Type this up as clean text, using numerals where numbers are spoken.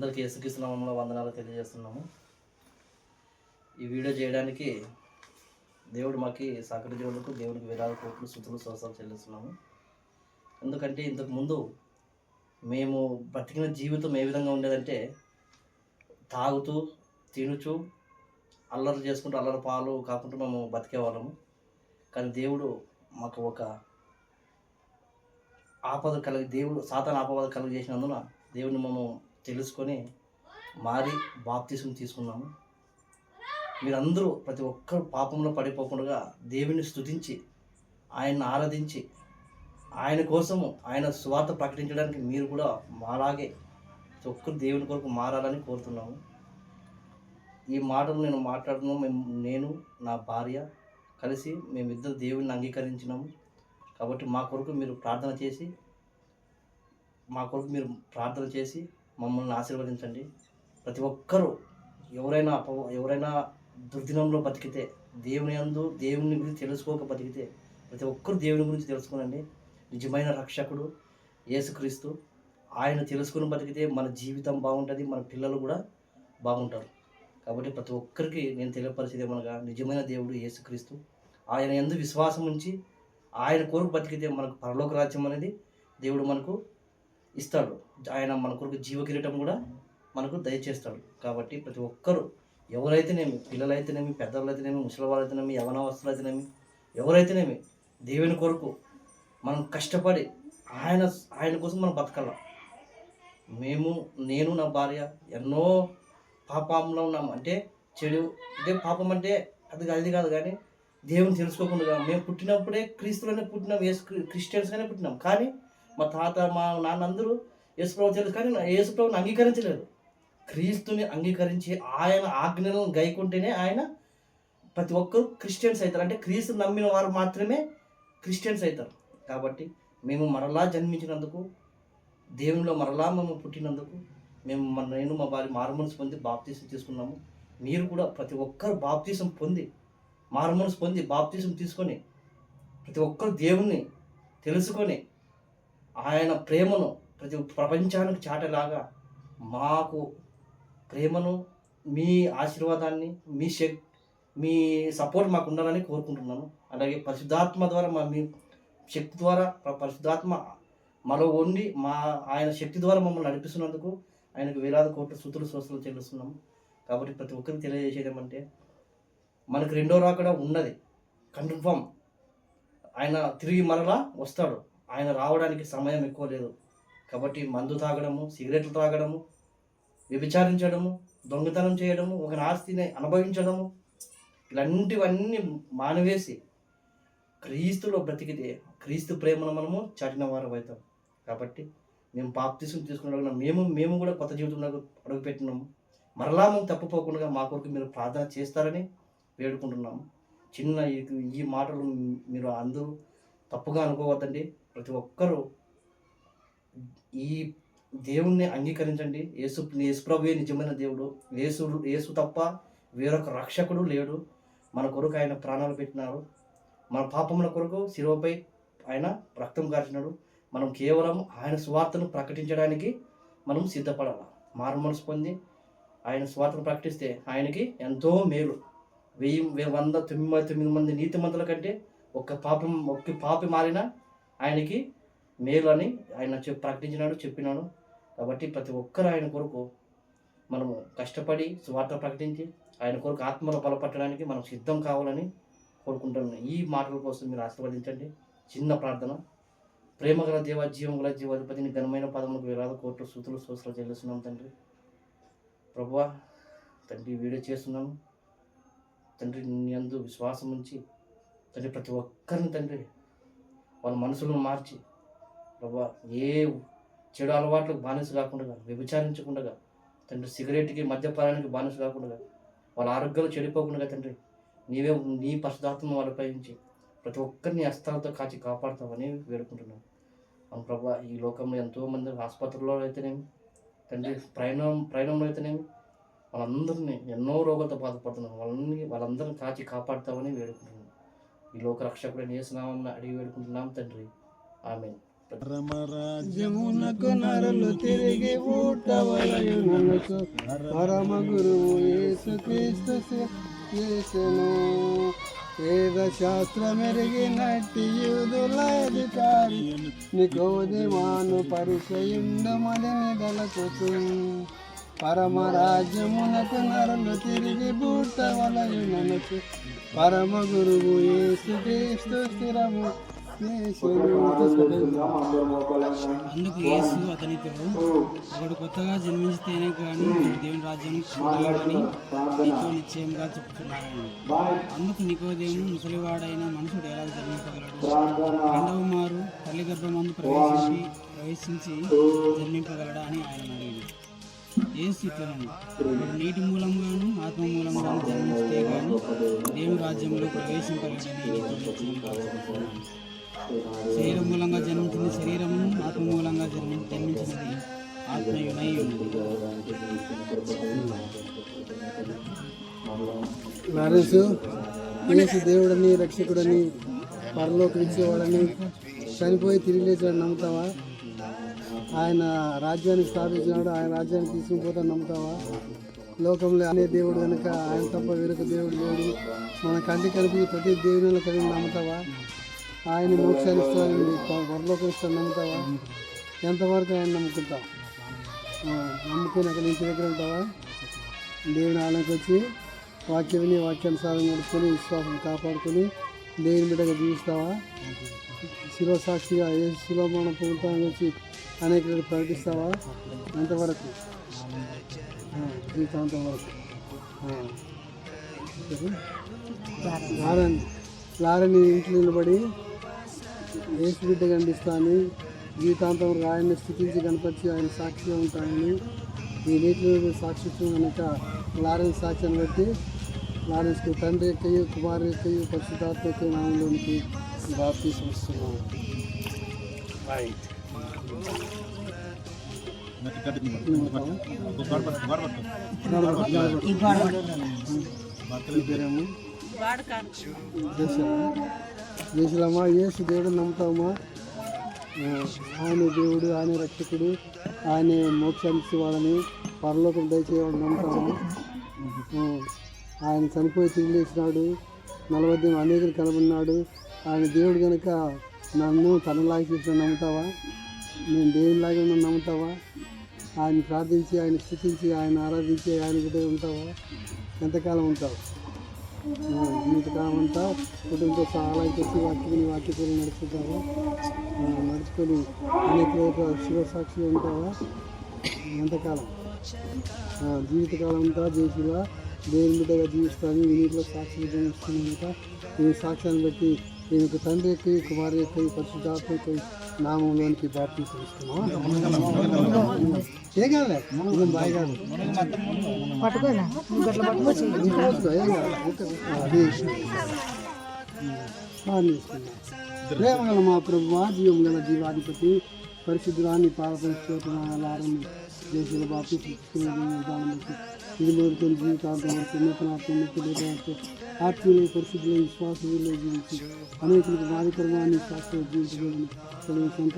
అందరికీ యేసుక్రీస్తు నామములో వందనాలు తెలియజేస్తున్నాము. ఈ వీడియో చేయడానికి దేవుడు మాకు సహకరించినందుకు దేవునికి వేలాది కోట్లు స్తుతులు స్తోత్రాలు చెల్లిస్తున్నాము. ఎందుకంటే ఇంతకుముందు మేము బతికిన జీవితం ఏ విధంగా ఉండేదంటే తాగుతూ తినుచు అల్లరి చేసుకుంటూ అల్లరి పాలు కాకుండా మేము బతికేవాళ్ళము. కానీ దేవుడు మాకు ఒక ఆపద కలిగి సాతాను ఆపద కలిగి చేసినందున దేవుని మేము తెలుసుకొని మారి బాప్తిసం తీసుకున్నాము. మీరందరూ ప్రతి ఒక్కరు పాపంలో పడిపోకుండా దేవుని స్తుతించి ఆయన్ని ఆరాధించి ఆయన కోసము ఆయన సువార్త ప్రకటించడానికి మీరు కూడా మాలాగే ప్రతి ఒక్కరు దేవుని కొరకు మారాలని కోరుతున్నాము. ఈ మాటలు నేను మాట్లాడుతున్నాము. నేను నా భార్య కలిసి మేమిద్దరు దేవుని అంగీకరించినాము. కాబట్టి మా కొరకు మీరు ప్రార్థన చేసి మమ్మల్ని ఆశీర్వదించండి. ప్రతి ఒక్కరూ ఎవరైనా దుర్దినంలో బతికితే దేవుని గురించి తెలుసుకోక బతికితే ప్రతి ఒక్కరు దేవుని గురించి తెలుసుకోనండి. నిజమైన రక్షకుడు యేసుక్రీస్తు, ఆయన తెలుసుకుని బతికితే మన జీవితం బాగుంటుంది, మన పిల్లలు కూడా బాగుంటారు. కాబట్టి ప్రతి ఒక్కరికి నేను తెలియపరిచేది ఏమనగా నిజమైన దేవుడు యేసుక్రీస్తు, ఆయన యందు విశ్వాసం ఉంచి ఆయన కొరకు బతికితే మనకు పరలోక రాజ్యం అనేది దేవుడు మనకు ఇస్తాడు. ఆయన మన కొరకు జీవ కిరీటం కూడా మనకు దయచేస్తాడు. కాబట్టి ప్రతి ఒక్కరూ ఎవరైతేనేమి, పిల్లలైతేనేమి, పెద్దవాళ్ళైతేనేమి, ముసలివాళ్ళైతేనేమి, యవనవస్తులు అయితేనేమి, ఎవరైతేనేమి దేవుని కొరకు మనం కష్టపడి ఆయన కోసం మనం బతకాల. నేను నా భార్య ఎన్నో పాపంలో ఉన్నాము. అంటే చెడు అంటే పాపం అంటే అది కాదు, కానీ దేవుని తెలుసుకోకుండా మేము పుట్టినప్పుడే క్రీస్తులోనే పుట్టినాం, క్రిస్టియన్స్గానే పుట్టినాం. కానీ మా తాత మా నాన్న అందరూ యేసుప్రభు తెలుసు, కానీ యేసుప్రభుని అంగీకరించలేదు. క్రీస్తుని అంగీకరించి ఆయన ఆజ్ఞలను గైకుంటేనే ఆయన ప్రతి ఒక్కరు క్రిస్టియన్స్ అవుతారు. అంటే క్రీస్తు నమ్మిన వారు మాత్రమే క్రిస్టియన్స్ అవుతారు. కాబట్టి మేము మరలా జన్మించినందుకు, దేవునిలో మరలా మేము పుట్టినందుకు నేను మా భార్య మారుమనసు పొంది బాప్తీసం తీసుకున్నాము. మీరు కూడా ప్రతి ఒక్కరు బాప్తీసం పొంది మారుమనసు పొంది బాప్తీసం తీసుకొని ప్రతి ఒక్కరు దేవుణ్ణి తెలుసుకొని ఆయన ప్రేమను ప్రతి ప్రపంచానికి చాటలాగా మాకు ప్రేమను, మీ ఆశీర్వాదాన్ని, మీ సపోర్ట్ మాకు ఉండాలని కోరుకుంటున్నాను. అలాగే పరిశుద్ధాత్మ ద్వారా మీ శక్తి ద్వారా పరిశుద్ధాత్మ మాలో ఉండి ఆయన శక్తి ద్వారా మమ్మల్ని నడిపిస్తున్నందుకు ఆయనకు వేలాది కోట్ల స్తుతులు స్తోత్రాలు చెల్లిస్తున్నాము. కాబట్టి ప్రతి ఒక్కరికి తెలియజేసేది ఏమంటే మనకు రెండో రాకడ ఉన్నది, కన్ఫర్మ్. ఆయన తిరిగి మరలా వస్తాడు. ఆయన రావడానికి సమయం ఎక్కువ లేదు. కాబట్టి మందు తాగడము, సిగరెట్లు తాగడము, వ్యభిచారించడము, దొంగతనం చేయడము, ఒక ఆస్తిని అనుభవించడము, ఇలాంటివన్నీ మానివేసి క్రీస్తులో బ్రతికితే క్రీస్తు ప్రేమను మనము చాటిన వారు అవుతాం. కాబట్టి మేము బాప్తిసం తీసుకున్న మేము కూడా కొత్త జీవితంలో అడుగుపెట్టినాము. మరలా మేము తప్పుపోకుండా మా కొరకు మీరు ప్రార్థన చేస్తారని వేడుకుంటున్నాము. ఈ మాటలు మీరు అందరూ తప్పుగా అనుకోవద్దండి. ప్రతి ఒక్కరూ ఈ దేవుణ్ణి అంగీకరించండి. యేసుప్రభువే నిజమైన దేవుడు. యేసు తప్ప వేరొక రక్షకుడు లేడు. మన కొరకు ఆయన ప్రాణాలు పెట్టినాడు. మన పాపముల కొరకు శిలువపై ఆయన రక్తం కార్చినాడు. మనం కేవలం ఆయన సువార్తను ప్రకటించడానికి మనం సిద్ధపడాలి. మారుమనసు పొంది ఆయన సువార్తను ప్రకటిస్తే ఆయనకి ఎంతో మేలు. 199 మంది నీతిమంతుల కంటే ఒక్క పాపి మారినా ఆయనకి మేలు అని ఆయన చెప్పినాడు. కాబట్టి ప్రతి ఒక్కరు ఆయన కొరకు మనము కష్టపడి సువార్త ప్రకటించి ఆయన కొరకు ఆత్మలో బలపట్టడానికి మనం సిద్ధం కావాలని కోరుకుంటున్నాను. ఈ మాటల కోసం మీరు ఆశీర్వదించండి. చిన్న ప్రార్థన. ప్రేమగల దేవ, జీవముగల జీవాధిపతిని ఘనమైన పదములకు వేలాది కోట్ల స్తుతులు స్తోత్రాలు చెల్లిస్తున్నాం తండ్రి. ప్రభువా తండ్రి, వీడియో చేస్తున్నాము తండ్రి, నీ యందు విశ్వాసం ఉంచి తండ్రి ప్రతి ఒక్కరిని తండ్రి వాళ్ళ మనసులను మార్చి ప్రభువా ఏ చెడు అలవాట్లకు బానిస కాకుండా, వ్యభిచారించకుండా తండ్రి, సిగరెట్కి మద్యపానానికి బానిస కాకుండా, వాళ్ళ ఆరోగ్యాలు చెడిపోకుండా తండ్రి నీ పరిశుద్ధాత్మను వాళ్ళపై నుంచి ప్రతి ఒక్కరిని హస్తాలతో కాచి కాపాడుతామని వేడుకుంటున్నాను. అవును ప్రభా, ఈ లోకంలో ఎంతోమంది ఆసుపత్రుల్లో అయితేనేమి తండ్రి, ప్రయాణంలో అయితేనేమి వాళ్ళందరినీ ఎన్నో రోగాలతో బాధపడుతున్నాం. వాళ్ళందరినీ కాచి కాపాడుతామని వేడుకుంటున్నాం. ఈ లోక రక్షకుడైన యేసు నామమున అడిగి వేడుకుంటున్నాం తండ్రి. ఆమేన్. జమునకు నరులు తిరిగి ఊటవలయునకు పరమ గురువు యేసుక్రీస్తు యేసును వేద శాస్త్రమెరిగినట్టి యూదుల అధికారి నికోదేమాను పరిచయుండమని నిదలకొచ్చు పరమ రాజ్యమునకు నరులు తిరిగి బూటవలయునకు పరమ గురువు యేసుక్రీస్తు స్థిరము అందుకు యేసు అతనితో ఒకడు కొత్తగా జన్మించితేనే కానీ దేవుని రాజ్యం చూడలేడని నీతో నిశ్చయంగా చెప్తున్నాను. అందుకు నికోదేము ముసలివాడైన మనుషుడు ఎలా జన్మింపగలడు? రెండవ మారు తల్లి గర్భమందు ప్రవేశించి జన్మింపగలడా అని ఆయన అడిగాడు. యేసు ఇట్లనను, ఒకడు నీటి మూలంగాను ఆత్మ మూలంగాను జన్మించితే కానీ దేవుని రాజ్యంలో ప్రవేశింపలేడని నీతో నిశ్చయంగా చెప్తున్నాను. శరీరం మూలంగా జన్మించింది శరీరము, ఆత్మ మూలంగా జన్మించినది ఆత్మయునై ఉన్నది. యేసు దేవుడని రక్షకుడని పరలోకం ఇచ్చేవాడని చనిపోయి తిరిగి లేచాడు నమ్ముతావా? ఆయన రాజ్యాన్ని స్థాపించినాడు, ఆయన రాజ్యాన్ని తీసుకుని పోతా నమ్ముతావా? లోకంలో అనే దేవుడు కనుక ఆయన తప్ప వేరొక దేవుడు లేడు. మన కంటికి కనిపించి ప్రతి దేవుని కలిగి నమ్ముతావా? ఆయన మోక్షాన్ని ఇస్తానని పరలోకం ఇస్తాను నమ్ముతావా? ఎంతవరకు ఆయన నమ్ముకుంటావు? నమ్ముకుని అక్కడ ఇంటి దగ్గర ఉంటావా? దేవుని ఆలయంకి వచ్చి వాక్యం విని వాక్యానుసారం నడుచుకొని విశ్వాసం కాపాడుకొని దేవుని బిడ్డగా జీవిస్తావా? శిలో సాక్షిగా ఏ శిలోమానం పొందుతామని వచ్చి అనేక ప్రకటిస్తావా? ఎంతవరకు? జీవితాంతం వరకు. లారని ఇంట్లో నిలబడి యేసు బిడ్డ కనిపిస్తానని జీవితాంతం ఆయన్ని స్థుతించి కనపరిచి ఆయన సాక్షిగా ఉంటానని ఈ నీటిలో సాక్షిత్వం కనుక లారెన్స్ సాక్ష్యాన్ని బట్టి లారెన్స్కి తండ్రి ఎక్కయ్యు కుమారు ఎక్కయ్యు పరిశుద్ధాత్మక నామంలోనికి బాప్తీసం ఇస్తున్నాం. జయశలమ్మా, యేసు దేవుడు నమ్ముతామా? ఆయన దేవుడు, ఆయన రక్షకుడు, ఆయన మోక్షాన్ని ఇచ్చేవాడని పరలోకం దయచేవాడు నమ్ముతాము. ఆయన చనిపోయి తిరిగి లేచినాడు, 40 దినం అనేకులు కనబడినాడు. ఆయన దేవుడు కనుక నన్ను తనలాగా చేసిన నమ్ముతావా? నేను దేవునిలాగా ఉన్న నమ్ముతావా? ఆయన ప్రార్థించి ఆయన స్థుతించి ఆయన ఆరాధించి ఆయన బిడ్డ ఉంటావా? ఎంతకాలం ఉంటావు? జీవితకాలం అంతా కుటుంబంతో సహాయానికి వచ్చి వాక్యతలు నడుచుకుంటావా? నడుచుకొని అనేక శివసాక్షి ఉంటావా? ఎంతకాలం? జీవితకాలం అంతా జేసులా దేవుని బిడ్డగా జీవిస్తాను. వీటిలో సాక్షి జీవిస్తున్నాక ఈ సాక్ష్యాన్ని బట్టి ఈమెకు తండ్రి ఎక్కి కుమారు ఎక్కి పరిశుద్ధాత్మ ఎక్కి నామంలోనికి బాప్తీసం ఇస్తున్నాం. ఏం కాదులే, ఇదేం బాయ్ కాదు. అది ప్రేమగల మా ప్రభువా, జీవం గల జీవాధిపతి పరిశుద్ధురాన్ని పాలపరిచోటలారని దేశంలో బాప్తీసం విధానం బట్టి ఇది మొదలుకొని జీవితాంతం వరకు నూతనాత్మ ఆత్మీయులు పరిశుద్ధులు విశ్వాసంలో జీవించి అనేకులకు బాధికరమాన్ని శాస్త్ర జీవించగలని సొంత